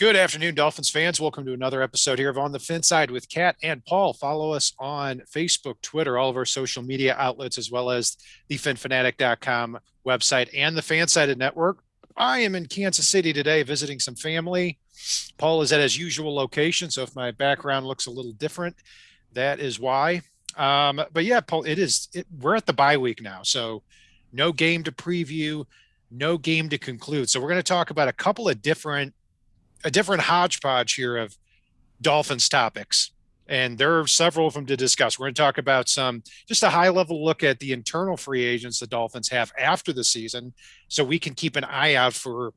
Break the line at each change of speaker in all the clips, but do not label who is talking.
Good afternoon, Dolphins fans. Welcome to another episode here of On the Fin Side with Kat and Paul. Follow us on Facebook, Twitter, all of our social media outlets, as well as the finfanatic.com website and the Fansided Network. I am in Kansas City today visiting some family. Paul is at his usual location, so if my background looks a little different, that is why. But yeah, Paul, we're at the bye week now, so no game to preview, no game to conclude. So we're going to talk about a different hodgepodge here of Dolphins topics. And there are several of them to discuss. We're going to talk about just a high level look at the internal free agents the Dolphins have after the season, so we can keep an eye out for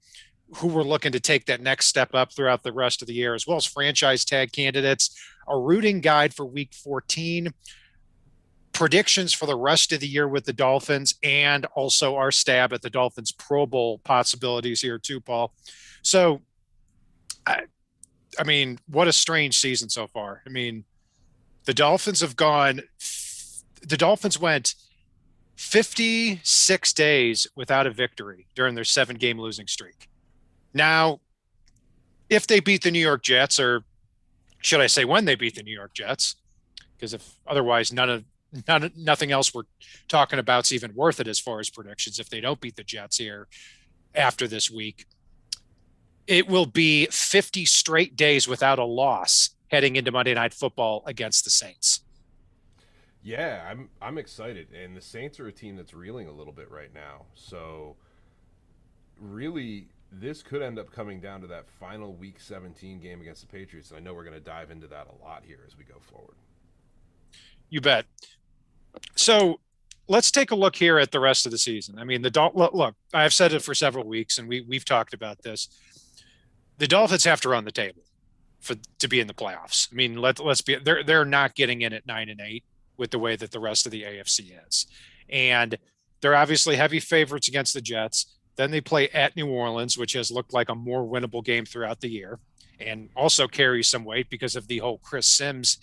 who we're looking to take that next step up throughout the rest of the year, as well as franchise tag candidates, a rooting guide for week 14, predictions for the rest of the year with the Dolphins, and also our stab at the Dolphins Pro Bowl possibilities here too, Paul. So, I mean, what a strange season so far. I mean, the Dolphins went 56 days without a victory during their 7-game losing streak. Now, if they beat the New York Jets, or should I say when they beat the New York Jets, because if otherwise nothing else we're talking about is even worth it as far as predictions. If they don't beat the Jets here after this week, it will be 50 straight days without a loss heading into Monday Night Football against the Saints.
Yeah, I'm excited, and the Saints are a team that's reeling a little bit right now. So really, this could end up coming down to that final Week 17 game against the Patriots. And I know we're going to dive into that a lot here as we go forward.
You bet. So let's take a look here at the rest of the season. I mean, look, I've said it for several weeks, and we've talked about this. The Dolphins have to run the table to be in the playoffs. I mean, let's be they're not getting in at 9-8 with the way that the rest of the AFC is, and they're obviously heavy favorites against the Jets. Then they play at New Orleans, which has looked like a more winnable game throughout the year, and also carries some weight because of the whole Chris Sims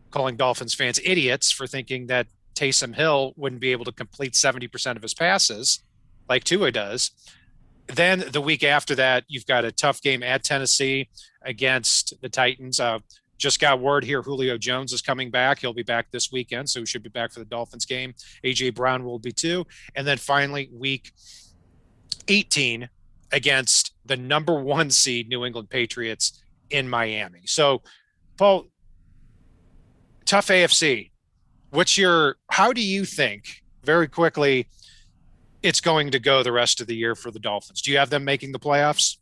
calling Dolphins fans idiots for thinking that Taysom Hill wouldn't be able to complete 70% of his passes like Tua does. Then the week after that, you've got a tough game at Tennessee against the Titans. Just got word here Julio Jones is coming back. He'll be back this weekend, so he should be back for the Dolphins game. A.J. Brown will be too. And then finally, week 18 against the number 1 seed New England Patriots in Miami. So, Paul, tough AFC. How do you think, very quickly, it's going to go the rest of the year for the Dolphins? Do you have them making the playoffs?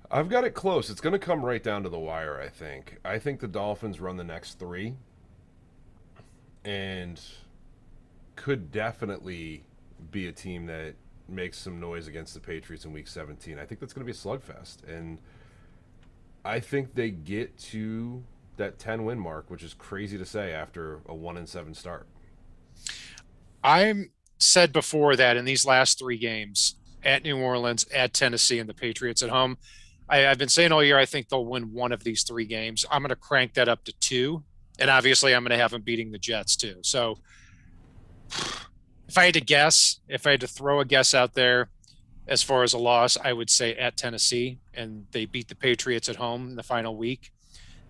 I've got it close. It's going to come right down to the wire, I think. I think the Dolphins run the next 3 and could definitely be a team that makes some noise against the Patriots in Week 17. I think that's going to be a slugfest. And I think they get to that 10-win mark, which is crazy to say after a 1-7 start.
I'm said before that in these last 3 games at New Orleans, at Tennessee, and the Patriots at home, I've been saying all year I think they'll win 1 of these 3 games. I'm going to crank that up to 2, and obviously I'm going to have them beating the Jets too. So if I had to throw a guess out there as far as a loss, I would say at Tennessee, and they beat the Patriots at home in the final week.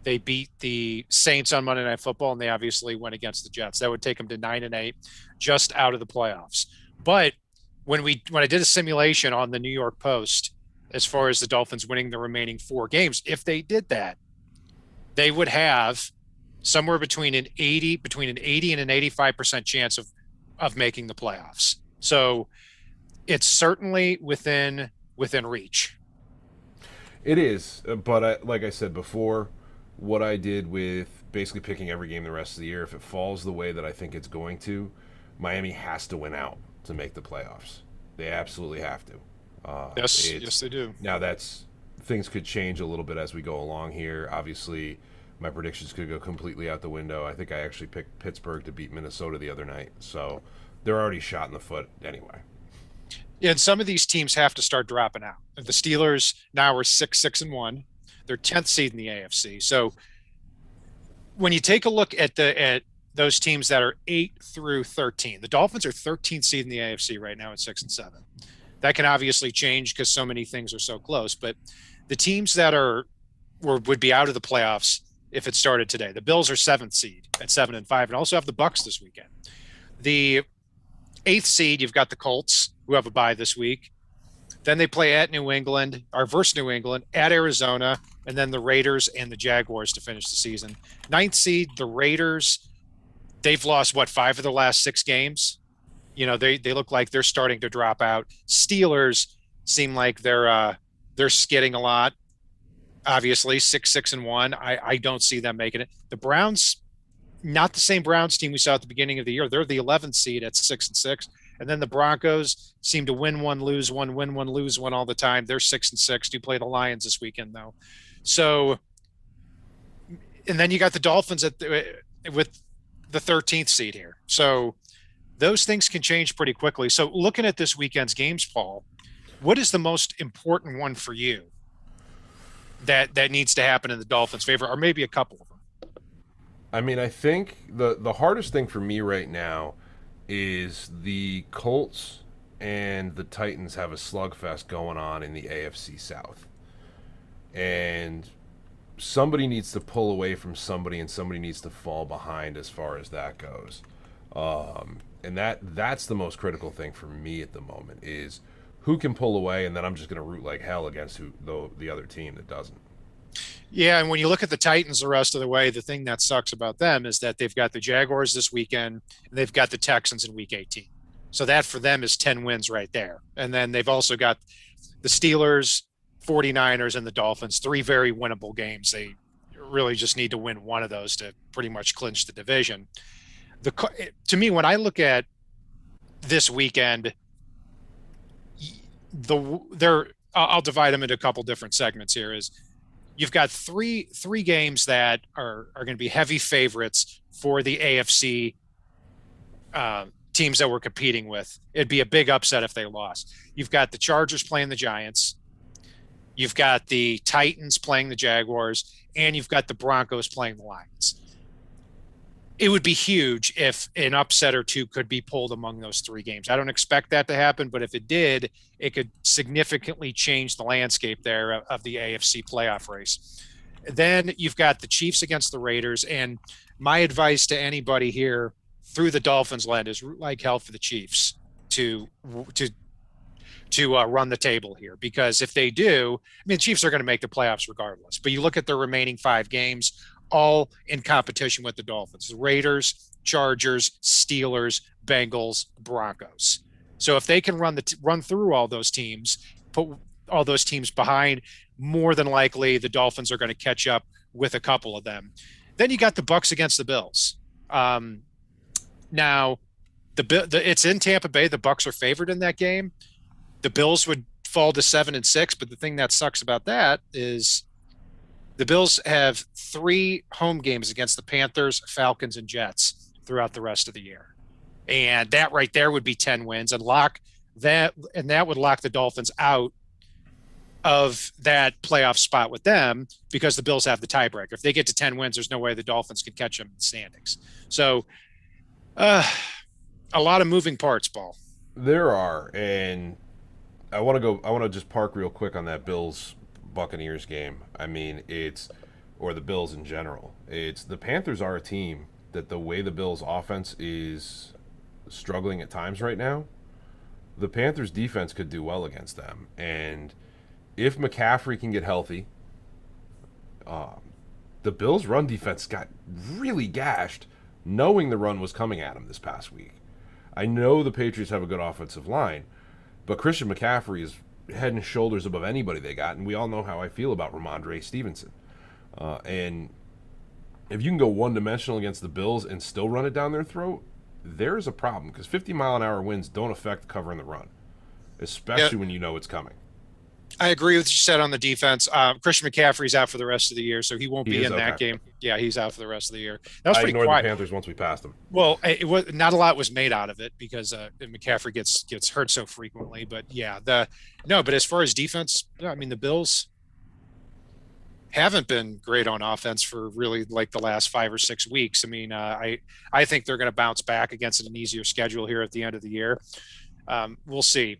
They beat the Saints on Monday Night Football, and they obviously went against the Jets. That would take them to 9-8, just out of the playoffs. But when I did a simulation on the New York Post, as far as the Dolphins winning the remaining 4 games, if they did that, they would have somewhere between an 80 and an 85% chance of making the playoffs. So it's certainly within reach.
It is, but like I said before, what I did with basically picking every game the rest of the year, if it falls the way that I think it's going to, Miami has to win out to make the playoffs. They absolutely have to.
Yes, they do.
Now things could change a little bit as we go along here. Obviously, my predictions could go completely out the window. I think I actually picked Pittsburgh to beat Minnesota the other night, so they're already shot in the foot anyway.
Yeah, and some of these teams have to start dropping out. The Steelers now are 6-1. They're 10th seed in the AFC. So when you take a look at those teams that are 8 through 13, the Dolphins are 13th seed in the AFC right now at 6-7. That can obviously change because so many things are so close. But the teams that would be out of the playoffs if it started today. The Bills are 7th seed at 7-5, and also have the Bucs this weekend. The 8th seed, you've got the Colts, who have a bye this week. Then they play at New England, or versus New England, at Arizona, and then the Raiders and the Jaguars to finish the season. 9th seed, the Raiders, they've lost, 5 of the last 6 games? They look like they're starting to drop out. Steelers seem like they're skidding a lot. Obviously, 6-6-1. I don't see them making it. The Browns, not the same Browns team we saw at the beginning of the year. They're the 11th seed at 6-6. And then the Broncos seem to win one, lose one, win one, lose one all the time. They're 6-6. Do play the Lions this weekend, though. So, and then you got the Dolphins with the 13th seed here. So those things can change pretty quickly. So looking at this weekend's games, Paul, what is the most important one for you that needs to happen in the Dolphins' favor, or maybe a couple of them?
I mean, I think the hardest thing for me right now is the Colts and the Titans have a slugfest going on in the AFC South. And somebody needs to pull away from somebody, and somebody needs to fall behind as far as that goes. And that's the most critical thing for me at the moment is who can pull away, and then I'm just going to root like hell against the other team that doesn't.
Yeah, and when you look at the Titans the rest of the way, the thing that sucks about them is that they've got the Jaguars this weekend, and they've got the Texans in Week 18. So that for them is 10 wins right there. And then they've also got the Steelers, 49ers, and the Dolphins, 3 very winnable games. They really just need to win one of those to pretty much clinch the division. To me, when I look at this weekend, I'll divide them into a couple different segments here. Is you've got three games that are going to be heavy favorites for the AFC teams that we're competing with. It'd be a big upset if they lost. You've got the Chargers playing the Giants. You've got the Titans playing the Jaguars, and you've got the Broncos playing the Lions. It would be huge if an upset or two could be pulled among those 3 games. I don't expect that to happen, but if it did, it could significantly change the landscape there of the AFC playoff race. Then you've got the Chiefs against the Raiders, and my advice to anybody here through the Dolphins lens is root like hell for the Chiefs to run the table here, because if they do, the Chiefs are going to make the playoffs regardless. But you look at their remaining 5 games, all in competition with the Dolphins: Raiders, Chargers, Steelers, Bengals, Broncos. So if they can run through all those teams, put all those teams behind, more than likely the Dolphins are going to catch up with a couple of them. Then you got the Bucs against the Bills. Now, it's in Tampa Bay. The Bucs are favored in that game. The Bills would fall to 7-6, but the thing that sucks about that is the Bills have 3 home games against the Panthers, Falcons, and Jets throughout the rest of the year. And that right there would be 10 wins and that would lock the Dolphins out of that playoff spot with them, because the Bills have the tiebreaker. If they get to 10 wins, there's no way the Dolphins can catch them in the standings. So a lot of moving parts, Paul.
There are, and I want to just park real quick on that Bills Buccaneers game. I mean, or the Bills in general. The Panthers are a team that, the way the Bills offense is struggling at times right now, the Panthers defense could do well against them. And if McCaffrey can get healthy, the Bills run defense got really gashed knowing the run was coming at him this past week. I know the Patriots have a good offensive line, but Christian McCaffrey is head and shoulders above anybody they got, and we all know how I feel about Ramondre Stevenson. And if you can go one-dimensional against the Bills and still run it down their throat, there's a problem, because 50-mile-an-hour winds don't affect covering the run, especially when you know it's coming.
I agree with what you said on the defense. Christian McCaffrey's out for the rest of the year, so he won't be in that game. Yeah, he's out for the rest of the year. That was pretty quiet.
I ignored the Panthers once we passed them.
Well, not a lot was made out of it, because McCaffrey gets hurt so frequently. But yeah, but as far as defense, I mean, the Bills haven't been great on offense for really like the last 5 or 6 weeks. I mean, I think they're going to bounce back against an easier schedule here at the end of the year. We'll see.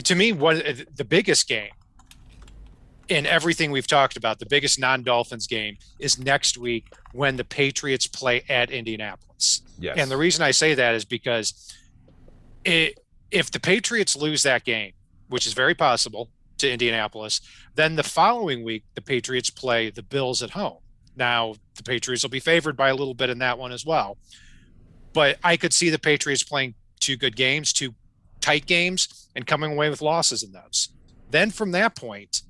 To me, the biggest game in everything we've talked about, the biggest non-Dolphins game is next week when the Patriots play at Indianapolis.
Yes.
And the reason I say that is because if the Patriots lose that game, which is very possible, to Indianapolis, then the following week the Patriots play the Bills at home. Now, the Patriots will be favored by a little bit in that one as well. But I could see the Patriots playing two good games, two tight games, and coming away with losses in those. Then from that point,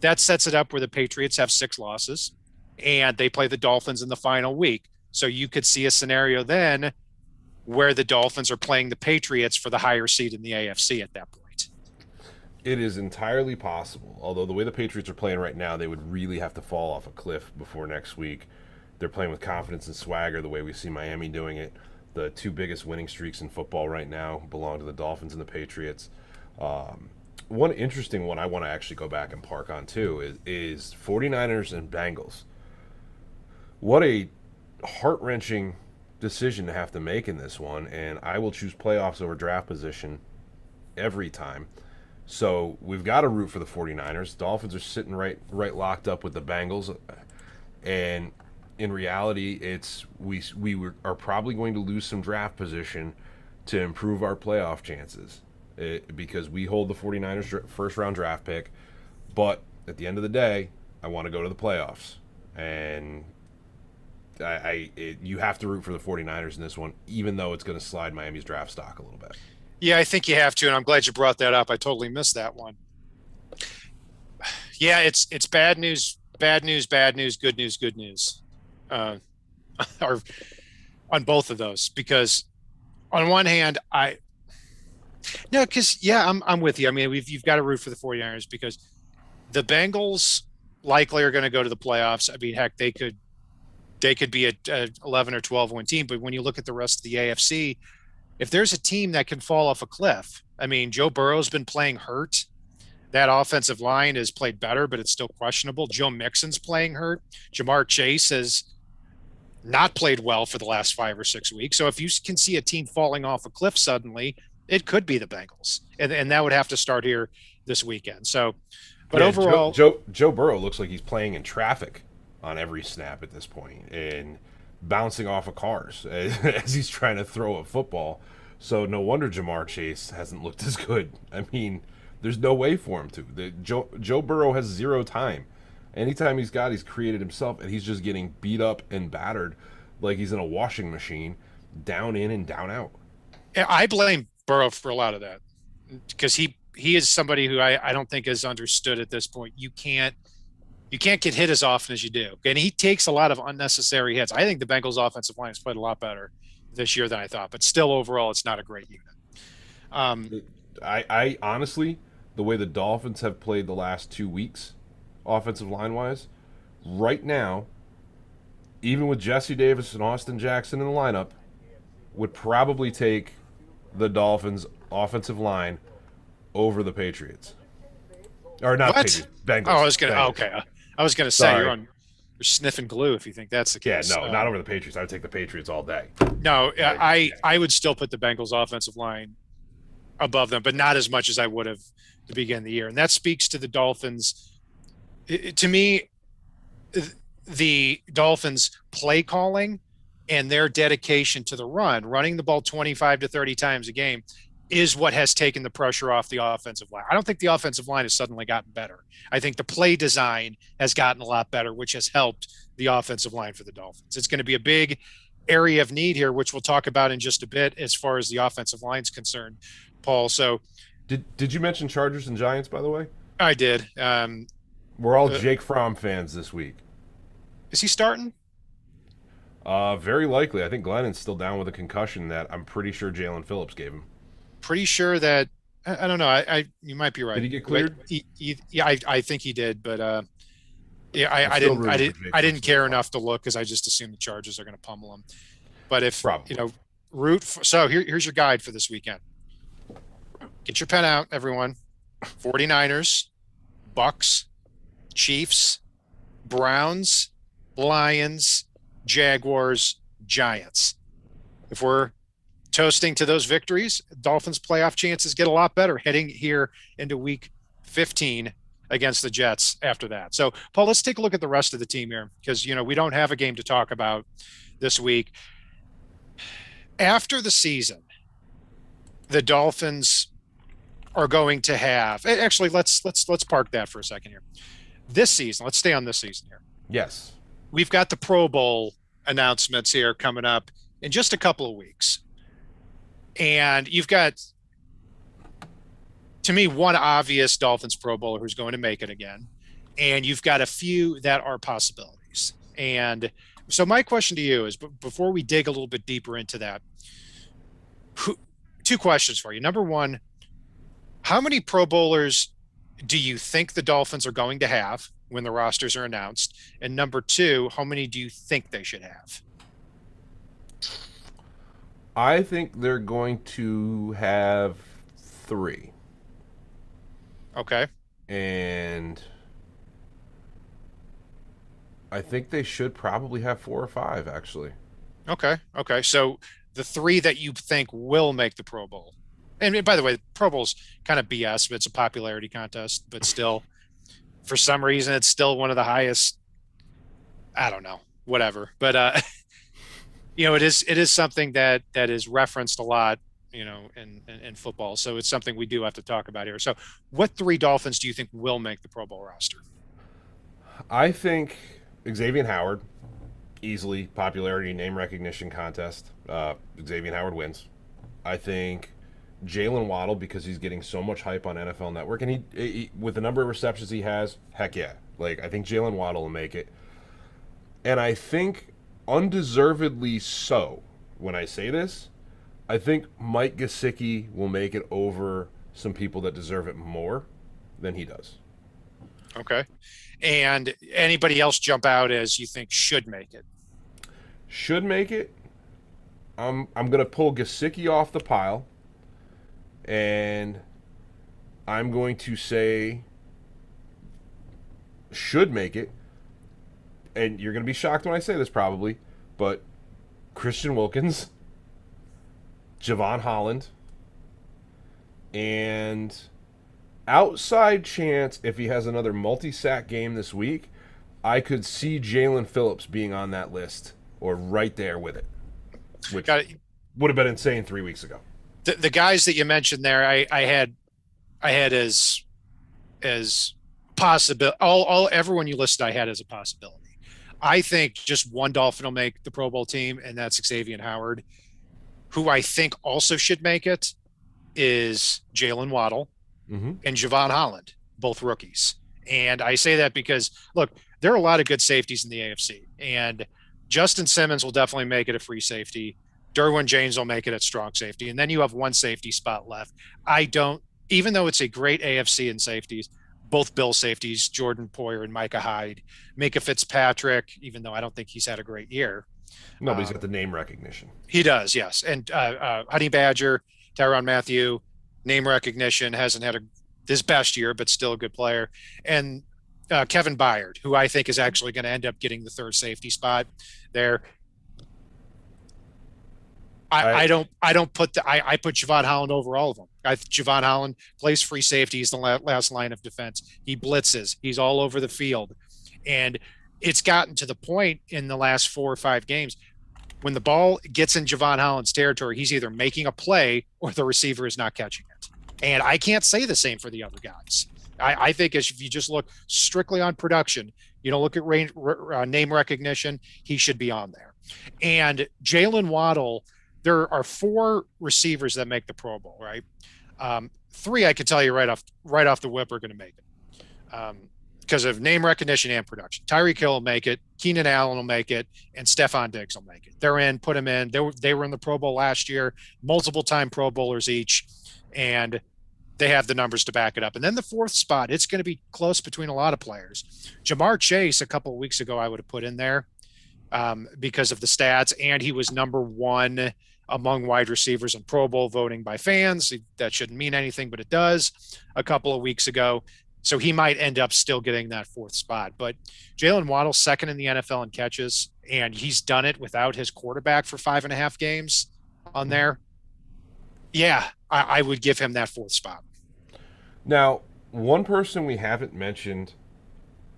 that sets it up where the Patriots have 6 losses and they play the Dolphins in the final week. So you could see a scenario then where the Dolphins are playing the Patriots for the higher seed in the AFC at that point.
It is entirely possible, although the way the Patriots are playing right now, they would really have to fall off a cliff before next week. They're playing with confidence and swagger the way we see Miami doing it. The 2 biggest winning streaks in football right now belong to the Dolphins and the Patriots. One interesting one I want to actually go back and park on too is 49ers and Bengals. What a heart-wrenching decision to have to make in this one, and I will choose playoffs over draft position every time. So we've got to root for the 49ers. Dolphins are sitting right locked up with the Bengals. And in reality, we are probably going to lose some draft position to improve our playoff chances because we hold the 49ers first-round draft pick. But at the end of the day, I want to go to the playoffs. And you have to root for the 49ers in this one, even though it's going to slide Miami's draft stock a little bit.
Yeah, I think you have to, and I'm glad you brought that up. I totally missed that one. Yeah, it's bad news, good news, or on both of those. Because on one hand, I'm with you. I mean, you've got to root for the 49ers because the Bengals likely are going to go to the playoffs. I mean, heck, they could be a 11 or 12 win team, but when you look at the rest of the AFC. If there's a team that can fall off a cliff, I mean, Joe Burrow's been playing hurt. That offensive line has played better, but it's still questionable. Joe Mixon's playing hurt. Jamar Chase has not played well for the last 5 or 6 weeks. So if you can see a team falling off a cliff suddenly, it could be the Bengals. And that would have to start here this weekend. So, but yeah, overall.
Joe Burrow looks like he's playing in traffic on every snap at this point and bouncing off of cars as he's trying to throw a football. So no wonder Jamar Chase hasn't looked as good. I mean, there's no way for him to. Joe Burrow has 0 time. Anytime he's created himself, and he's just getting beat up and battered like he's in a washing machine, down in and down out.
I blame Burrow for a lot of that because he is somebody who I don't think is understood at this point. You can't get hit as often as you do. And he takes a lot of unnecessary hits. I think the Bengals offensive line has played a lot better this year than I thought, but still overall, it's not a great unit.
I honestly, the way the Dolphins have played the last 2 weeks, offensive line-wise, right now, even with Jesse Davis and Austin Jackson in the lineup, would probably take the Dolphins' offensive line over the Patriots. Or not Patriots, Bengals.
Oh, I was gonna say you're sniffing glue if you think that's the case.
Yeah, no, not over the Patriots. I would take the Patriots all day.
No, I would still put the Bengals offensive line above them, but not as much as I would have to begin the year. And that speaks to the Dolphins. To me, the Dolphins play calling and their dedication to the running the ball 25 to 30 times a game is what has taken the pressure off the offensive line. I don't think the offensive line has suddenly gotten better. I think the play design has gotten a lot better, which has helped the offensive line for the Dolphins. It's going to be a big area of need here, which we'll talk about in just a bit as far as the offensive line is concerned, Paul. So
did you mention Chargers and Giants, by the way?
I did.
We're all Jake Fromm fans this week.
Is he starting?
Very likely. I think Glennon's still down with a concussion that I'm pretty sure Jalen Phillips gave him.
Pretty sure that I don't know. You might be right.
Did he get cleared?
Yeah, I think he did, but I didn't care enough to look because I just assumed the Chargers are going to pummel him. But if
Probably.
So here's your guide for this weekend. Get your pen out, everyone. 49ers, Bucks, Chiefs, Browns, Lions, Jaguars, Giants. If we're toasting to those victories, Dolphins playoff chances get a lot better heading here into week 15 against the Jets after that. So, Paul, let's take a look at the rest of the team here because, we don't have a game to talk about this week. After the season, the Dolphins are going to have actually let's park that for a second here. This season, let's stay on this season here.
Yes.
We've got the Pro Bowl announcements here coming up in just a couple of weeks. And you've got, to me, one obvious Dolphins Pro Bowler who's going to make it again. And you've got a few that are possibilities. And so my question to you is, before we dig a little bit deeper into that, two questions for you. Number one, how many Pro Bowlers do you think the Dolphins are going to have when the rosters are announced? And number two, how many do you think they should have?
I think they're going to have 3.
Okay.
And I think they should probably have 4 or 5, actually.
Okay. So the 3 that you think will make the Pro Bowl. And by the way, Pro Bowl's kind of BS, but it's a popularity contest. But still, for some reason, it's still one of the highest. I don't know, whatever. But it is something that is referenced a lot, in football. So it's something we do have to talk about here. So, what 3 Dolphins do you think will make the Pro Bowl roster?
I think Avian Howard, easily popularity name recognition contest. Avian Howard wins. I think Jalen Waddle, because he's getting so much hype on NFL Network, and he with the number of receptions he has, heck yeah. I think Jalen Waddle will make it. And I think undeservedly so, when I say this, I think Mike Gesicki will make it over some people that deserve it more than he does.
Okay. And anybody else jump out as you think should make it?
Should make it? I'm going to pull Gesicki off the pile. And I'm going to say should make it. And you're going to be shocked when I say this probably, but Christian Wilkins, Javon Holland, and outside chance, if he has another multi-sack game this week, I could see Jalen Phillips being on that list or right there with it, which would have been insane 3 weeks ago.
The guys that you mentioned there, I had as possible. Everyone you listed, I had as a possibility. I think just one Dolphin will make the Pro Bowl team, and that's Avian Howard. Who I think also should make it is Jalen Waddle and Javon Holland, both rookies. And I say that because, look, there are a lot of good safeties in the AFC, and Justin Simmons will definitely make it a free safety. Derwin James will make it at strong safety. And then you have one safety spot left. Even though it's a great AFC in safeties, both Bill safeties, Jordan Poyer and Micah Hyde, Micah Fitzpatrick, even though I don't think he's had a great year.
No, but he's got the name recognition.
He does, yes. And Honey Badger, Tyrann Mathieu, name recognition, hasn't had his best year, but still a good player. And Kevin Byard, who I think is actually going to end up getting the third safety spot there. I put Javon Holland over all of them. Javon Holland plays free safety. He's the last line of defense. He blitzes. He's all over the field. And it's gotten to the point in the last 4 or 5 games when the ball gets in Javon Holland's territory, he's either making a play or the receiver is not catching it. And I can't say the same for the other guys. I think if you just look strictly on production, look at name recognition, he should be on there. And Jalen Waddle, there are 4 receivers that make the Pro Bowl, right? 3 I can tell you right off the whip are going to make it because of name recognition and production. Tyreek Hill will make it, Keenan Allen will make it, and Stephon Diggs will make it. They're in, put them in. They were in the Pro Bowl last year, multiple-time Pro Bowlers each, and they have the numbers to back it up. And then the 4th spot, it's going to be close between a lot of players. Jamar Chase, a couple of weeks ago, I would have put in there because of the stats, and he was number 1 among wide receivers in Pro Bowl voting by fans. That shouldn't mean anything, but it does a couple of weeks ago. So he might end up still getting that 4th spot. But Jalen Waddle, 2nd in the NFL in catches, and he's done it without his quarterback for 5.5 games on there. Yeah, I would give him that 4th spot.
Now, One person we haven't mentioned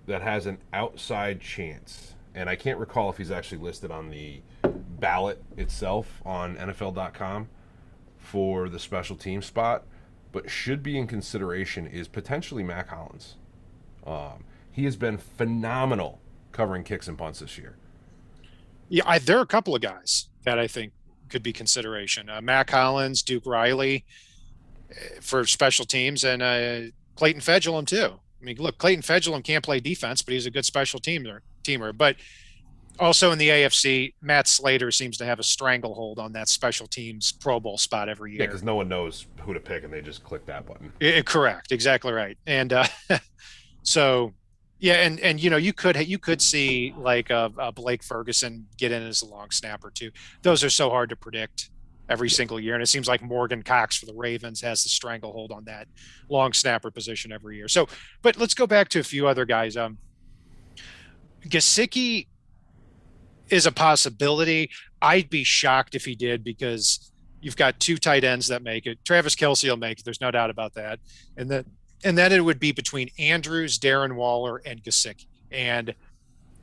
that has an outside chance, and I can't recall if he's actually listed on the ballot itself on NFL.com for the special team spot, but should be in consideration is potentially Mac Hollins. He has been phenomenal covering kicks and punts this year.
Yeah, there are a couple of guys that I think could be consideration. Mac Hollins, Duke Riley for special teams, and Clayton Fedulum too. I mean, look, Clayton Fedulum can't play defense, but he's a good special teamer. But also in the AFC, Matt Slater seems to have a stranglehold on that special teams Pro Bowl spot every year.
Yeah, because no one knows who to pick, and they just click that button.
Correct, exactly right. And so, yeah, and you could see like a Blake Ferguson get in as a long snapper too. Those are so hard to predict every single year, and it seems like Morgan Cox for the Ravens has the stranglehold on that long snapper position every year. So, but let's go back to a few other guys. Gesicki is a possibility. I'd be shocked if he did, because you've got two tight ends that make it. Travis Kelce will make it. There's no doubt about that. And then it would be between Andrews, Darren Waller, and Gesicki. And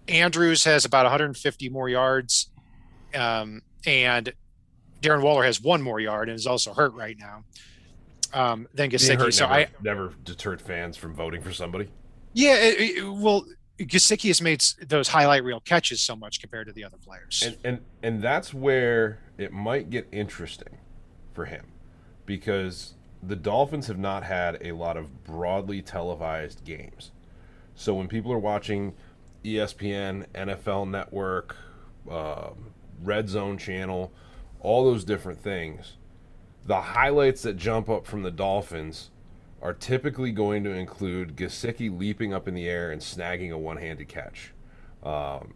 Andrews has about 150 more yards. And Darren Waller has one more yard and is also hurt right now. Than Gesicki. So I
never deterred fans from voting for somebody.
Yeah, well, Gesicki has made those highlight reel catches so much compared to the other players.
And that's where it might get interesting for him, because the Dolphins have not had a lot of broadly televised games. So when people are watching ESPN, NFL Network, Red Zone Channel, all those different things, the highlights that jump up from the Dolphins are typically going to include Gesicki leaping up in the air and snagging a one-handed catch.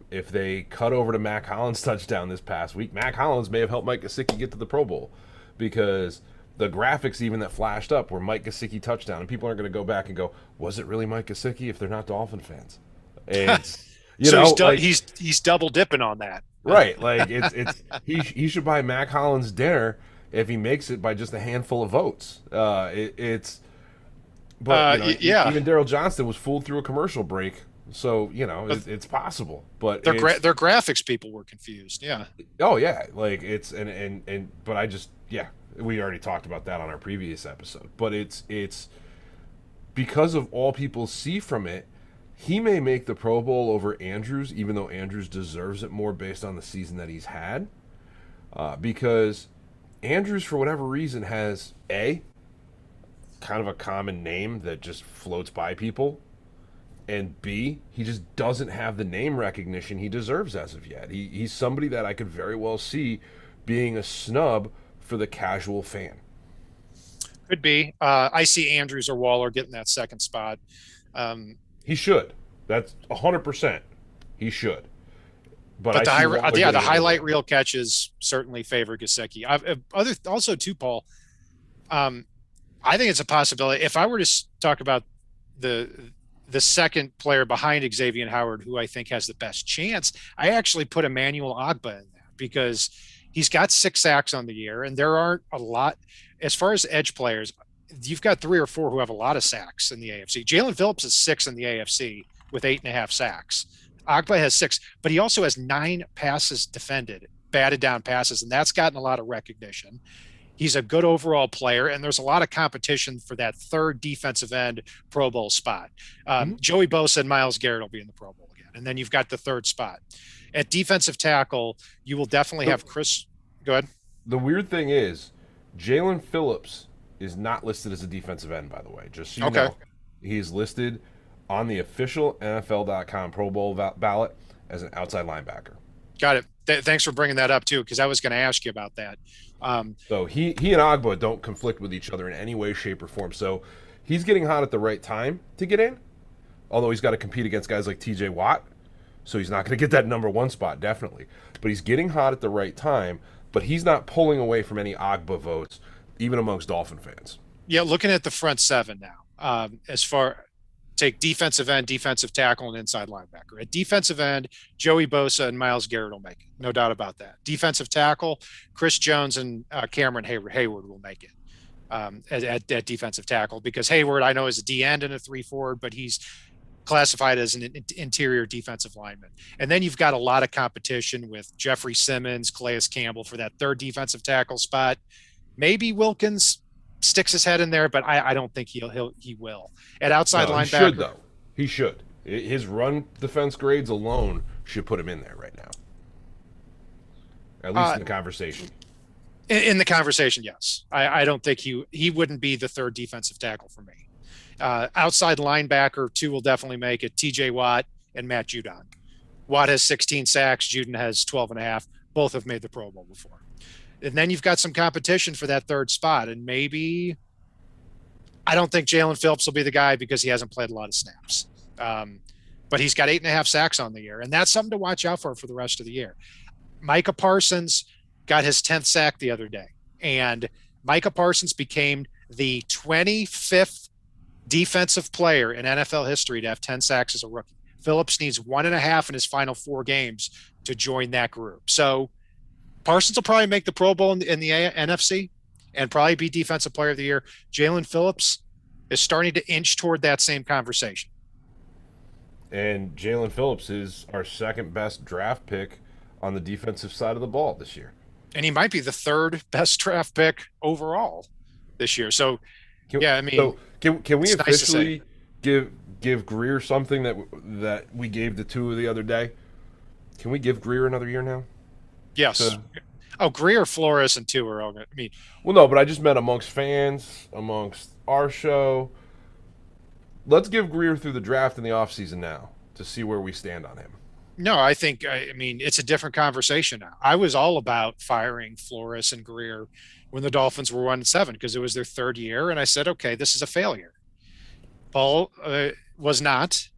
If they cut over to Mac Hollins' touchdown this past week, Mac Hollins may have helped Mike Gesicki get to the Pro Bowl, because the graphics even that flashed up were Mike Gesicki touchdown, and people aren't going to go back and go, was it really Mike Gesicki, if they're not Dolphin fans? And
he's double dipping on that.
Right, like he should buy Mac Hollins dinner if he makes it by just a handful of votes. Even Daryl Johnston was fooled through a commercial break, so it's possible. But
their graphics people were confused. Yeah.
Oh yeah, like we already talked about that on our previous episode. But it's because of all people see from it. He may make the Pro Bowl over Andrews, even though Andrews deserves it more based on the season that he's had. Because Andrews, for whatever reason, has kind of a common name that just floats by people, and B, he just doesn't have the name recognition he deserves as of yet. He's somebody that I could very well see being a snub for the casual fan.
Could be. I see Andrews or Waller getting that second spot.
He should. That's 100%. He should.
But the highlight reel catches certainly favor Gesicki. Also too, Paul. I think it's a possibility. If I were to talk about the second player behind Avian Howard, who I think has the best chance, I actually put Emmanuel Ogbah in there, because he's got 6 sacks on the year, and there aren't a lot as far as edge players. You've got 3 or 4 who have a lot of sacks in the AFC. Jalen Phillips is 6 in the AFC with 8.5 sacks. Ogbah has 6, but he also has 9 passes defended, batted down passes, and that's gotten a lot of recognition. He's a good overall player, and there's a lot of competition for that third defensive end Pro Bowl spot. Joey Bosa and Myles Garrett will be in the Pro Bowl again, and then you've got the third spot. At defensive tackle, you will definitely have Chris. Go ahead.
The weird thing is, Jalen Phillips is not listed as a defensive end, by the way. Just so you know, he's listed on the official NFL.com Pro Bowl ballot as an outside linebacker.
Got it. Thanks for bringing that up too, because I was going to ask you about that.
So he and Ogbah don't conflict with each other in any way, shape, or form. So he's getting hot at the right time to get in, although he's got to compete against guys like TJ Watt. So he's not going to get that number 1 spot, definitely. But he's getting hot at the right time, but he's not pulling away from any Ogbah votes, even amongst Dolphin fans.
Yeah, looking at the front 7 now, take defensive end, defensive tackle, and inside linebacker. At defensive end, Joey Bosa and Myles Garrett will make it. No doubt about that. Defensive tackle, Chris Jones and Cameron Hayward will make it. at defensive tackle, because Hayward, I know, is a D end and a 3 forward, but he's classified as an interior defensive lineman. And then you've got a lot of competition with Jeffrey Simmons, Calais Campbell for that third defensive tackle spot. Maybe Wilkins sticks his head in there, but I don't think he will. At outside linebacker,
he should though. He should. His run defense grades alone should put him in there right now. At least in the conversation.
In the conversation, yes. I don't think he wouldn't be the third defensive tackle for me. Outside linebacker, two will definitely make it: TJ Watt and Matt Judon. Watt has 16 sacks. Judon has 12 and a half. Both have made the Pro Bowl before. And then you've got some competition for that third spot. And maybe, I don't think Jalen Phillips will be the guy because he hasn't played a lot of snaps. But he's got 8.5 sacks on the year. And that's something to watch out for the rest of the year. Micah Parsons got his 10th sack the other day. And Micah Parsons became the 25th defensive player in NFL history to have 10 sacks as a rookie. Phillips needs 1.5 in his final 4 games to join that group. So Parsons will probably make the Pro Bowl in the NFC and probably be defensive player of the year. Jalen Phillips is starting to inch toward that same conversation.
And Jalen Phillips is our second best draft pick on the defensive side of the ball this year.
And he might be the third best draft pick overall this year. So, can we
officially give Greer something that we gave the two the other day? Can we give Greer another year now?
Yes. Greer, Flores, and two are all good.
Well, no, but I just meant amongst fans, amongst our show. Let's give Greer through the draft in the offseason now to see where we stand on him.
No, I think, it's a different conversation now. I was all about firing Flores and Greer when the Dolphins were 1-7 because it was their third year. And I said, okay, this is a failure. Paul was not.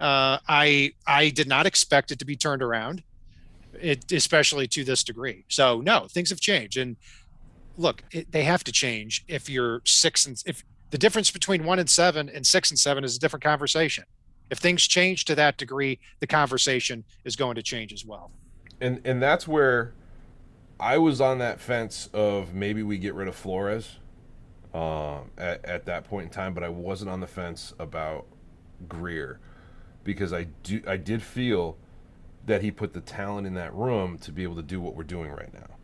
I did not expect it to be turned around, especially to this degree. So, no, things have changed. And look, they have to change if you're 6 and if the difference between 1-7 and 6-7 is a different conversation. If things change to that degree, the conversation is going to change as well.
And that's where I was on that fence of maybe we get rid of Flores at that point in time, but I wasn't on the fence about Greer because I did feel that he put the talent in that room to be able to do what we're doing right now.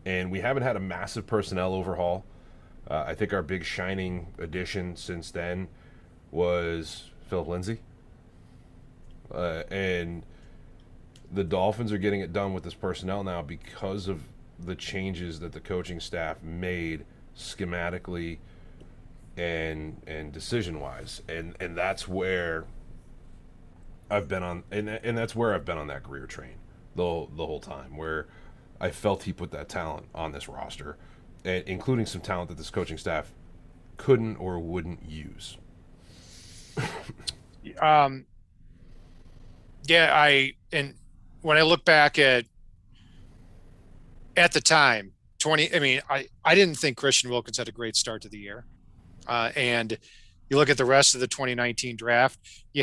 And we haven't had a massive personnel overhaul. I think our big shining addition since then was Philip Lindsay. And the Dolphins are getting it done with this personnel now because of the changes that the coaching staff made schematically and decision-wise. And that's where I've been on and that's where I've been on that Greer train the whole time, where I felt he put that talent on this roster, and including some talent that this coaching staff couldn't or wouldn't use.
And when I look back at the time, I didn't think Christian Wilkins had a great start to the year. And you look at the rest of the 2019 draft, you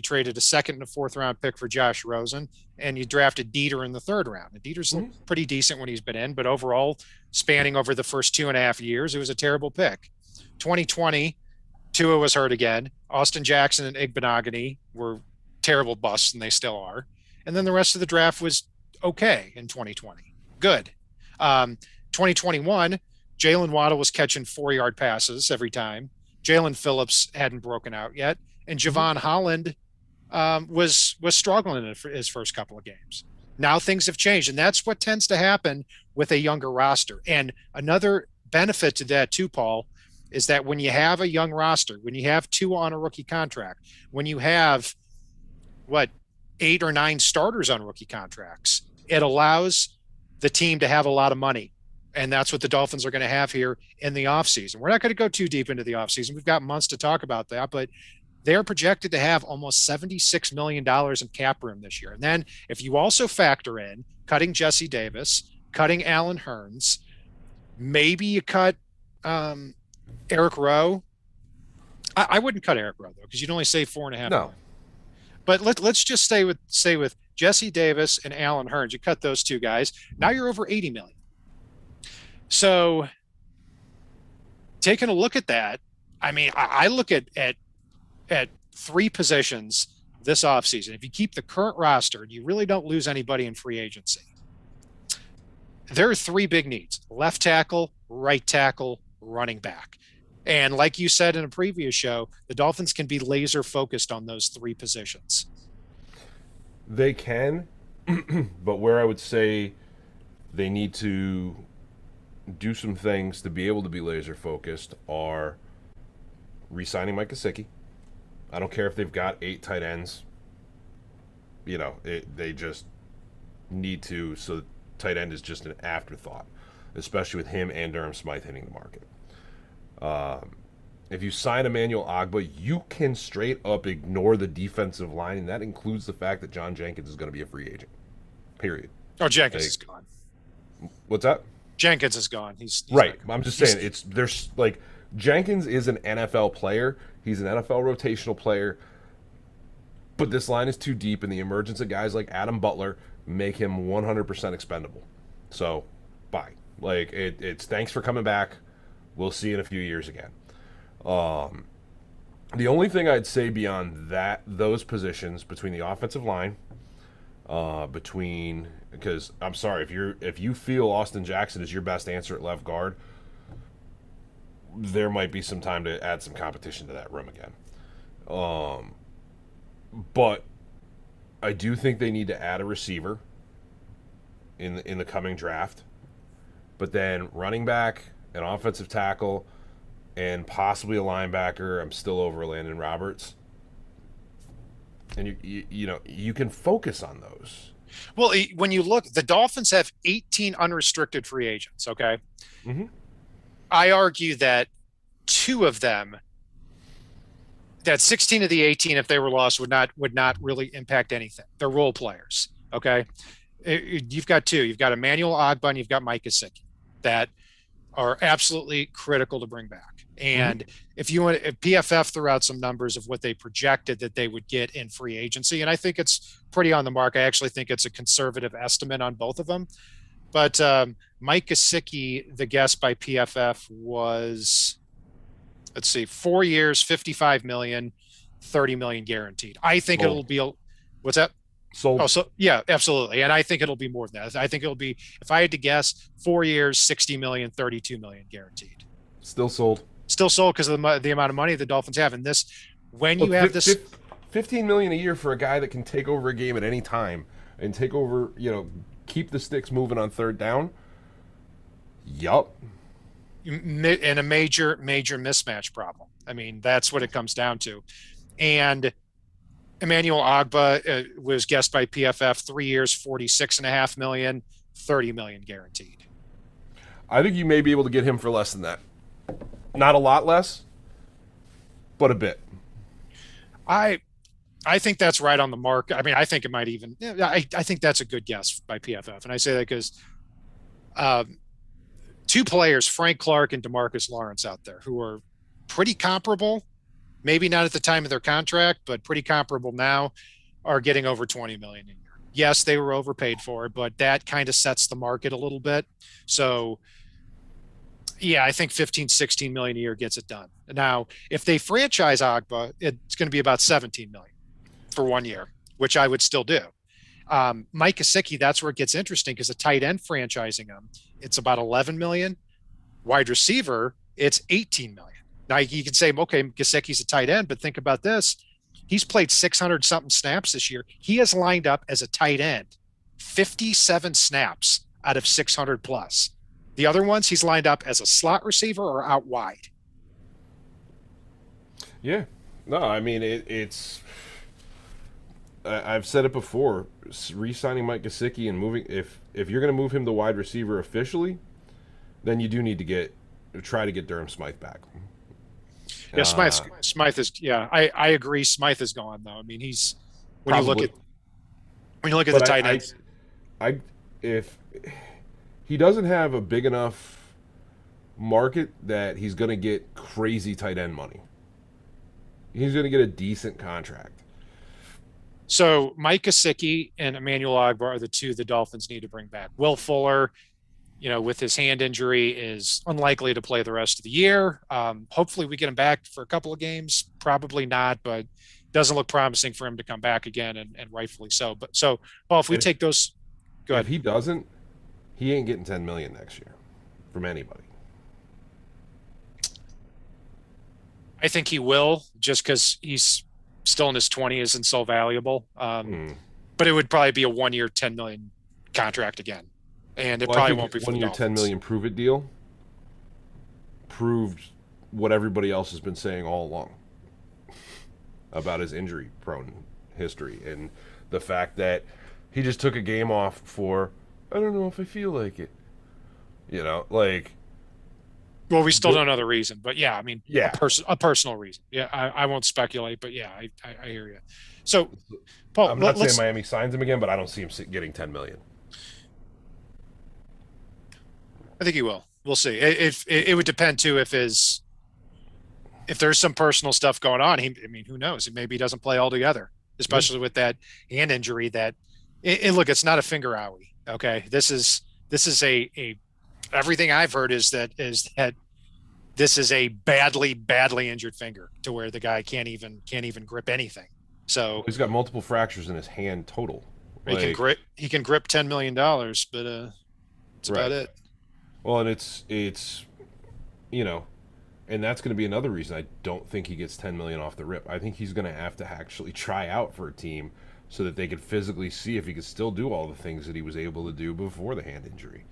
traded a 2nd and a 4th round pick for Josh Rosen, and you drafted Dieter in the 3rd round. And Dieter's pretty decent when he's been in, but overall, spanning over the first 2.5 years, it was a terrible pick. 2020, Tua was hurt again. Austin Jackson and Igbenogany were terrible busts, and they still are. And then the rest of the draft was okay in 2020. Good. 2021, Jalen Waddle was catching 4-yard passes every time. Jalen Phillips hadn't broken out yet. And Javon Holland was struggling in his first couple of games. Now things have changed, and that's what tends to happen with a younger roster. And another benefit to that too, Paul, is that when you have a young roster, when you have 2 on a rookie contract, when you have 8 or 9 starters on rookie contracts, it allows the team to have a lot of money. And that's what the Dolphins are going to have here in the offseason. We're not going to go too deep into the offseason. We've got months to talk about that, but they're projected to have almost $76 million in cap room this year. And then if you also factor in cutting Jesse Davis, cutting Alan Hearns, maybe you cut Eric Rowe. I wouldn't cut Eric Rowe, though, because you'd only save $4.5 million. But let's just stay with Jesse Davis and Alan Hearns. You cut those 2 guys. Now you're over $80 million. So taking a look at that, I mean, I look at three positions this offseason. If you keep the current roster and you really don't lose anybody in free agency, there are three big needs: left tackle, right tackle, running back. And like you said in a previous show, the Dolphins can be laser focused on those three positions.
They can, but where I would say they need to do some things to be able to be laser focused are re-signing Micah Parsons. I don't care if they've got 8 tight ends. They just need to. So tight end is just an afterthought, especially with him and Durham Smythe hitting the market. If you sign Emmanuel Ogbah, you can straight up ignore the defensive line, and that includes the fact that John Jenkins is going to be a free agent. Period.
Oh, Jenkins is gone.
What's that?
Jenkins is gone. He's
right. I'm just saying there's like Jenkins is an NFL player. He's an NFL rotational player. But this line is too deep, and the emergence of guys like Adam Butler make him 100% expendable. So, bye. Like it's thanks for coming back. We'll see you in a few years again. The only thing I'd say beyond those positions between the offensive line, because I'm sorry, if you feel Austin Jackson is your best answer at left guard, there might be some time to add some competition to that room again. But I do think they need to add a receiver in the coming draft. But then running back, an offensive tackle, and possibly a linebacker. I'm still over Landon Roberts. And you can focus on those.
Well, when you look, the Dolphins have 18 unrestricted free agents. Okay, I argue that 2 of them, that 16 of the 18, if they were lost, would not really impact anything. They're role players. Okay, you've got 2. You've got Emmanuel Ogbah and you've got Micah Parsons that are absolutely critical to bring back. And if PFF threw out some numbers of what they projected that they would get in free agency, and I think it's pretty on the mark. I actually think it's a conservative estimate on both of them. But Mike Gesicki, the guess by PFF was, 4 years, $55 million, $30 million guaranteed. I think it'll be what's that?
Sold.
Oh, so yeah, absolutely. And I think it'll be more than that. I think it'll be, if I had to guess, 4 years, $60 million, $32 million guaranteed.
Still sold.
Still sold because of the amount of money the Dolphins have. And this, when you have this,
$15 million a year for a guy that can take over a game at any time and take over, keep the sticks moving on third down. Yup.
And a major mismatch problem. I mean, that's what it comes down to. And Emmanuel Ogbah was guessed by PFF 3 years, $46.5 million, $30 million guaranteed.
I think you may be able to get him for less than that. Not a lot less, but a bit.
I think that's right on the mark. I mean, I think it might even. I think that's a good guess by PFF, and I say that because 2 players, Frank Clark and Demarcus Lawrence, out there who are pretty comparable. Maybe not at the time of their contract, but pretty comparable now, are getting over $20 million a year. Yes, they were overpaid for it, but that kind of sets the market a little bit. So, yeah, I think 15, 16 million a year gets it done. Now, if they franchise Ogbah, it's going to be about 17 million for 1 year, which I would still do. Mike Gesicki, that's where it gets interesting because a tight end franchising him, it's about 11 million. Wide receiver, it's 18 million. Now you can say, okay, Gesicki's a tight end, but think about this. He's played 600 something snaps this year. He has lined up as a tight end 57 snaps out of 600 plus. The other ones, he's lined up as a slot receiver or out wide.
Yeah. No, I mean, it's I've said it before, re-signing Mike Gesicki and moving, if you're going to move him to wide receiver officially, then you do need to try to get Durham Smythe back.
Yeah, Smythe is. Yeah, I agree. Smythe is gone though. I mean, he's when you look at the tight ends.
If he doesn't have a big enough market that he's going to get crazy tight end money. He's going to get a decent contract.
So Mike Gesicki and Emmanuel Ogbah are the 2 the Dolphins need to bring back. Will Fuller, with his hand injury, is unlikely to play the rest of the year. Hopefully we get him back for a couple of games. Probably not, but doesn't look promising for him to come back again, and rightfully so. But so, Paul, if we
And
take those, go
if
ahead.
he doesn't, he ain't getting 10 million next year from anybody.
I think he will, just because he's still in his 20s and so valuable.
Hmm.
But it would probably be a 1 year, 10 million contract again, and it
Well, I
probably
think
won't be
his
for the
1 year, 10
Dolphins.
million prove it deal proved what everybody else has been saying all along about his injury prone history and the fact that he just took a game off for, I don't know if I feel like it. Like,
Well, we still don't know the reason, but yeah, I mean,
yeah.
a personal reason. Yeah, I won't speculate, but yeah, I hear you. So, Paul,
I'm not saying
let's.
Miami signs him again, but I don't see him getting 10 million.
I think he will. We'll see. It would depend too if there's some personal stuff going on. I mean, who knows? Maybe he doesn't play altogether,
Yeah.
especially with that hand injury. Look, it's not a finger owie. Okay, this is a everything I've heard is that this is a badly injured finger to where the guy can't even grip anything. So
He's got multiple fractures in his hand total. Like,
he can grip $10 million, but that's
right.
about it.
Well, and it's you know, and that's going to be another reason I don't think he gets 10 million off the rip. I think he's going to have to actually try out for a team so that they could physically see if he could still do all the things that he was able to do before the hand injury.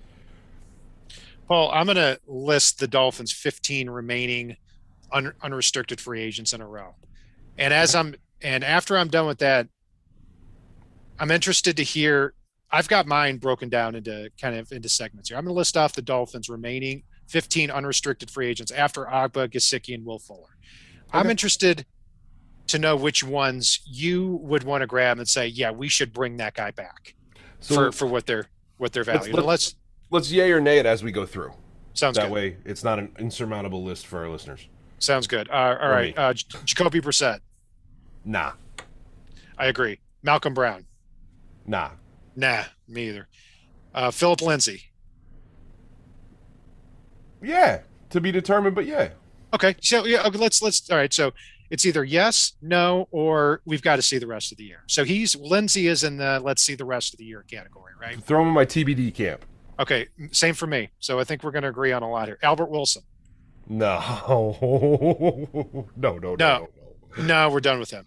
Paul, I'm going to list the Dolphins' 15 remaining unrestricted free agents in a row. And after I'm done with that, I'm interested to hear. I've got mine broken down into segments here. I'm going to list off the Dolphins' remaining 15 unrestricted free agents after Agba, Gesicki, and Will Fuller. I'm
Okay.
interested to know which ones you would want to grab and say, yeah, we should bring that guy back
So
for what they're
let's
valued. And
let's let's yay or nay it as we go through.
Sounds
That
good.
way, it's not an insurmountable list for our listeners
Sounds good. All
or
right.
me.
Jacoby Brissett.
Nah,
I agree. Malcolm Brown.
nah.
Nah, me either. Philip Lindsay.
Yeah, to be determined, but yeah.
Okay. So yeah, okay, let's all right. So it's either yes, no, or we've got to see the rest of the year. So Lindsay is in the let's see the rest of the year category, right?
Throw him in my TBD camp.
Okay. Same for me. So I think we're going to agree on a lot here. Albert Wilson.
No, no, no, no,
No,
no,
no, we're done with him.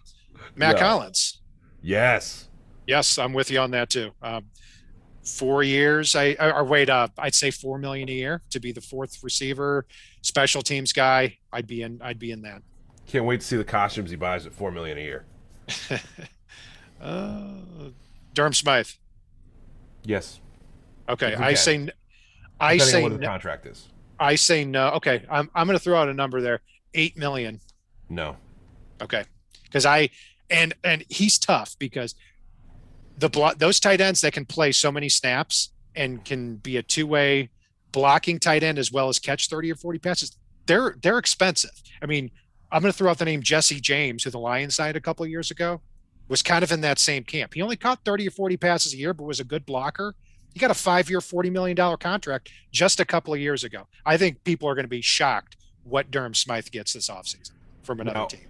Matt
no.
Collins.
Yes.
Yes, I'm with you on that too. 4 years. Or wait up. I'd say 4 million a year to be the fourth receiver, special teams guy. I'd be in that.
Can't wait to see the costumes he buys at 4 million a year.
Durham Smythe.
Yes,
Okay,
if we
I
can,
say I
depending on
say
what the
no,
contract is.
I say no. Okay, I'm going to throw out a number there. 8 million.
No.
Okay, because and he's tough because those tight ends that can play so many snaps and can be a two-way blocking tight end as well as catch 30 or 40 passes. They're expensive. I mean, I'm going to throw out the name Jesse James, who the Lions signed a couple of years ago, was kind of in that same camp. He only caught 30 or 40 passes a year, but was a good blocker. He got a 5 year, $40 million contract just a couple of years ago. I think people are going to be shocked what Durham Smythe gets this offseason from another
Now,
team.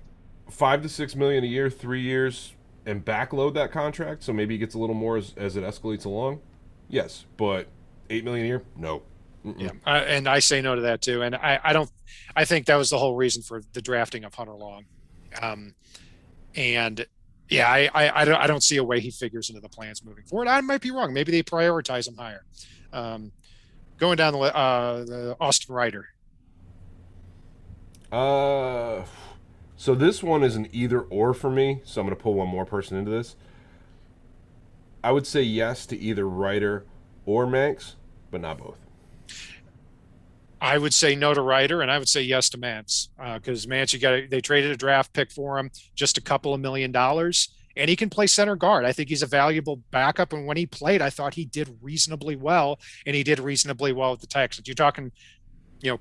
5 to 6 million a year, 3 years, and backload that contract, so maybe he gets a little more as it escalates along. Yes, but 8 million a year, no.
Yeah,
Mm-mm.
and I say no to that too. And I don't. I think that was the whole reason for the drafting of Hunter Long. Um, and yeah, I don't see a way he figures into the plans moving forward. I might be wrong. Maybe they prioritize him higher. Um, Going down the Austin Ryder.
Uh, so this one is an either or for me. So I'm going to pull one more person into this. I would say yes to either Ryder or Manx, but not both.
I would say no to Ryder, and I would say yes to Mance because Mance, they traded a draft pick for him, just a couple of $1 million, and he can play center guard. I think he's a valuable backup, and when he played, I thought he did reasonably well, and he did reasonably well with the Texans. You're talking,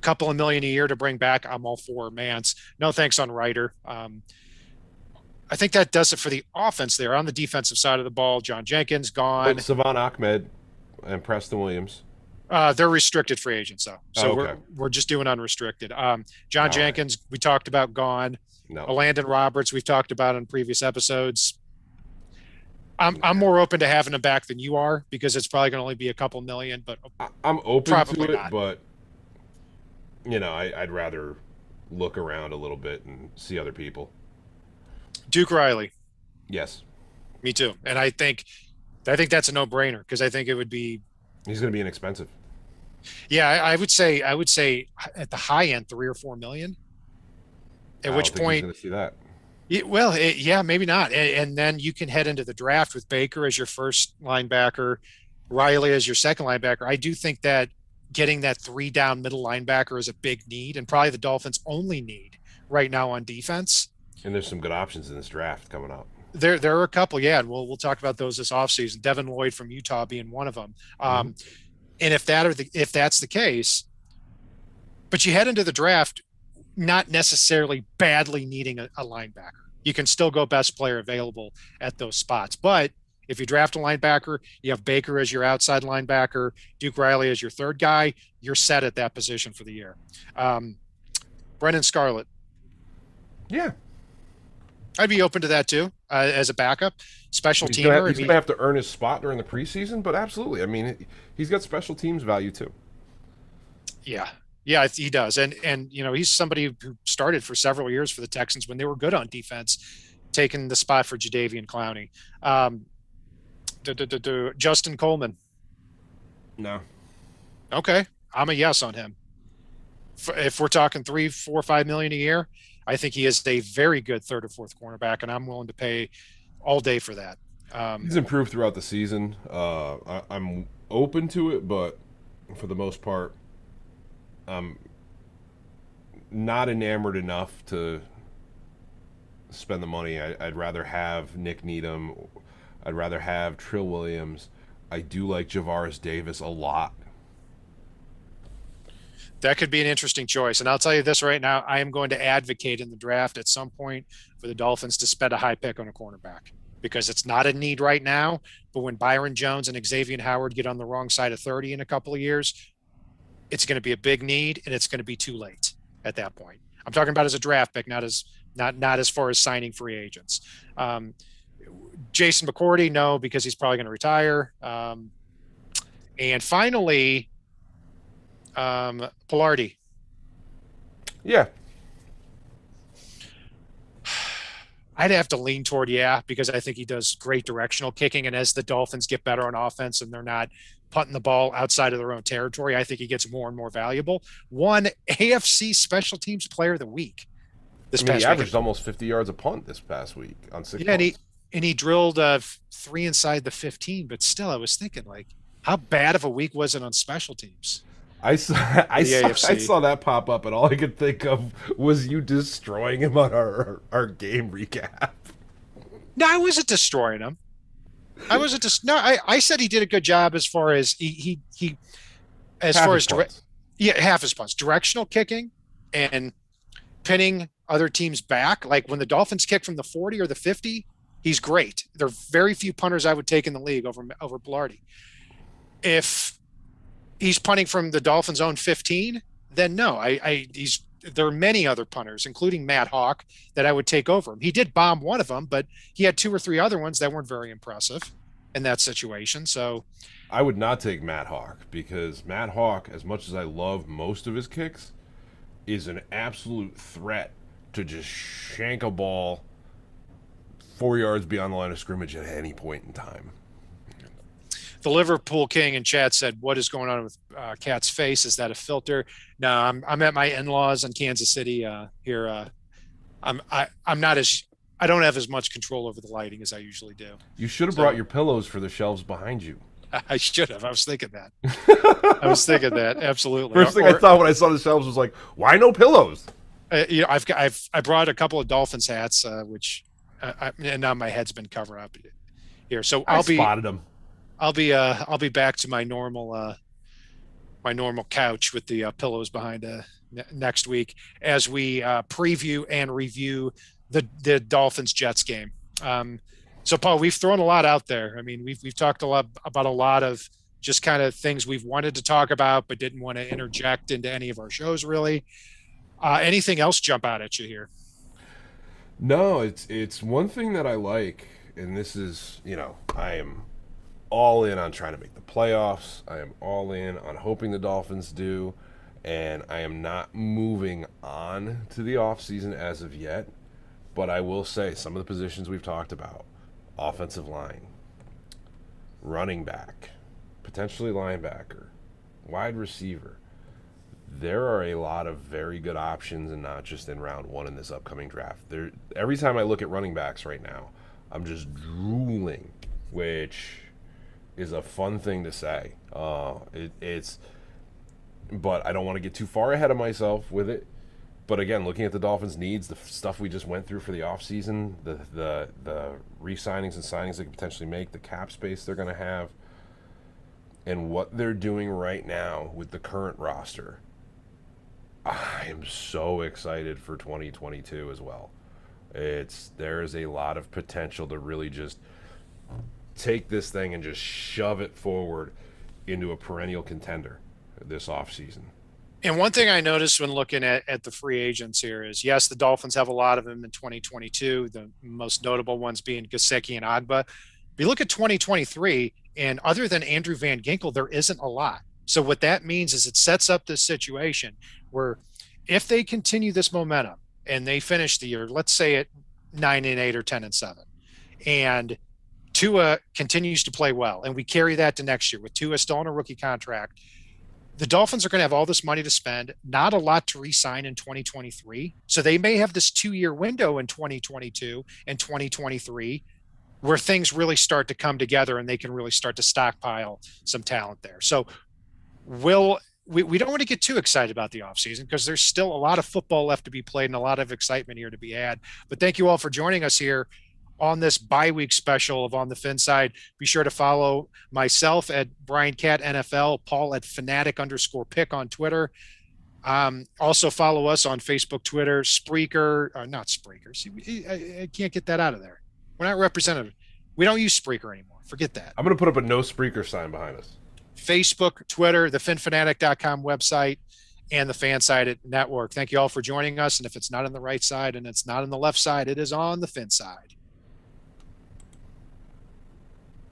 couple of million a year to bring back. I'm all for Mance. No thanks on Ryder. I think that does it for the offense there. On the defensive side of the ball, John Jenkins
But
gone.
Savon Ahmed and Preston Williams.
They're restricted free agents, though. So
Oh, okay.
we're just doing unrestricted. John
All right.
Jenkins, we talked about, gone.
No.
Landon Roberts, we've talked about in previous episodes. I'm
Yeah.
more open to having him back than you are because it's probably going to only be a couple million, but
I'm open to
probably
it,
not.
but I'd rather look around a little bit and see other people.
Duke Riley,
Yes,
me too. And I think that's a no-brainer because I think it would be,
he's going to be inexpensive.
yeah, I would say at the high end 3 or 4 million. At
I don't
which
think he's
point,
going to see that.
well, yeah, maybe not. And then you can head into the draft with Baker as your first linebacker, Riley as your second linebacker. I do think that getting that 3 down middle linebacker is a big need and probably the Dolphins' only need right now on defense.
And there's some good options in this draft coming up.
There are a couple, yeah, and we'll talk about those this offseason. Devin Lloyd from Utah being one of them.
Hmm.
And if that's the case, but you head into the draft not necessarily badly needing a linebacker. You can still go best player available at those spots. But if you draft a linebacker, you have Baker as your outside linebacker, Duke Riley as your third guy, you're set at that position for the year. Um, Brendan Scarlett,
Yeah,
I'd be open to that too as a backup, special
he's
teamer.
gonna have to earn his spot during the preseason, but absolutely. I mean, he's got special teams value too.
Yeah. Yeah, he does. And he's somebody who started for several years for the Texans when they were good on defense, taking the spot for Jadeveon Clowney. Um, Justin Coleman.
No.
Okay. I'm a yes on him. If we're talking 3, 4, 5 million a year, I think he is a very good third or fourth cornerback, and I'm willing to pay all day for that.
He's improved throughout the season. I'm open to it, but for the most part, I'm not enamored enough to spend the money. I'd rather have Nick Needham. I'd rather have Trill Williams. I do like Javaris Davis a lot.
That could be an interesting choice. And I'll tell you this right now, I am going to advocate in the draft at some point for the Dolphins to spend a high pick on a cornerback because it's not a need right now. But when Byron Jones and Avian Howard get on the wrong side of 30 in a couple of years, it's going to be a big need and it's going to be too late at that point. I'm talking about as a draft pick, not as far as signing free agents. Jason McCourty, no, because he's probably going to retire. And finally, Pilardi.
Yeah,
I'd have to lean toward yeah, because I think he does great directional kicking. And as the Dolphins get better on offense and they're not punting the ball outside of their own territory, I think he gets more and more valuable. One AFC Special Teams Player of the Week this past
he
week.
averaged almost 50 yards a punt this past week on 6
Yeah,
punts.
and he drilled 3 inside the 15. But still, I was thinking, like, how bad of a week was it on special teams?
I saw, I saw that pop up, and all I could think of was you destroying him on our game recap.
No, I wasn't destroying him. I said he did a good job as far as he as
Half
far
his
as
punts.
half his punts, directional kicking and pinning other teams back. Like when the Dolphins kick from the 40 or the 50, he's great. There are very few punters I would take in the league over Pilardi. If he's punting from the Dolphins' own 15, then no. There are many other punters, including Matt Hawk, that I would take over him. He did bomb one of them, but he had 2 or 3 other ones that weren't very impressive in that situation. So
I would not take Matt Hawk because Matt Hawk, as much as I love most of his kicks, is an absolute threat to just shank a ball 4 yards beyond the line of scrimmage at any point in time.
the Liverpool King in chat said, "What is going on with Cat's face? Is that a filter?" No, I'm at my in-laws in Kansas City here. I'm not as I don't have as much control over the lighting as I usually do.
You should have brought your pillows for the shelves behind you.
I should have. I was thinking that. Absolutely.
First thing I thought when I saw the shelves was like, why no pillows?
I brought a couple of Dolphins hats, which and now my head's been covered up here. So
I spotted them.
I'll be back to my normal couch with the pillows behind next week as we preview and review the Dolphins Jets game. So Paul, we've thrown a lot out there. I mean, we've talked a lot about a lot of just kind of things we've wanted to talk about but didn't want to interject into any of our shows really. Anything else jump out at you here?
No, it's one thing that I like, and this is, I am all in on trying to make the playoffs. I am all in on hoping the Dolphins do, and I am not moving on to the offseason as of yet. But I will say some of the positions we've talked about: offensive line, running back, potentially linebacker, wide receiver. There are a lot of very good options, and not just in round one in this upcoming draft. Every time I look at running backs right now, I'm just drooling, which is a fun thing to say. But I don't want to get too far ahead of myself with it. But again, looking at the Dolphins' needs, the stuff we just went through for the offseason, the re-signings and signings they can potentially make, the cap space they're going to have, and what they're doing right now with the current roster, I am so excited for 2022 as well. There is a lot of potential to really just take this thing and just shove it forward into a perennial contender this offseason.
And one thing I noticed when looking at the free agents here is, yes, the Dolphins have a lot of them in 2022, the most notable ones being Gesicki and Agba. But you look at 2023, and other than Andrew Van Ginkel, there isn't a lot. So what that means is it sets up this situation where if they continue this momentum and they finish the year, let's say at 9-8 or 10-7, and Tua continues to play well, and we carry that to next year with Tua still on a rookie contract, the Dolphins are going to have all this money to spend, not a lot to re-sign in 2023. So they may have this 2-year window in 2022 and 2023 where things really start to come together and they can really start to stockpile some talent there. So we don't want to get too excited about the offseason because there's still a lot of football left to be played and a lot of excitement here to be had. But thank you all for joining us here on this bye-week special of On the Fin Side. Be sure to follow myself at Brian Cat NFL, Paul at Fanatic_pick on Twitter. Also follow us on Facebook, Twitter, Spreaker, or not Spreaker. See, I can't get that out of there. We're not represented. We don't use Spreaker anymore. Forget that.
I'm going to put up a no Spreaker sign behind us.
Facebook, Twitter, the finfanatic.com website, and the Fansided Network. Thank you all for joining us. And if it's not on the right side and it's not on the left side, it is on the Fin Side.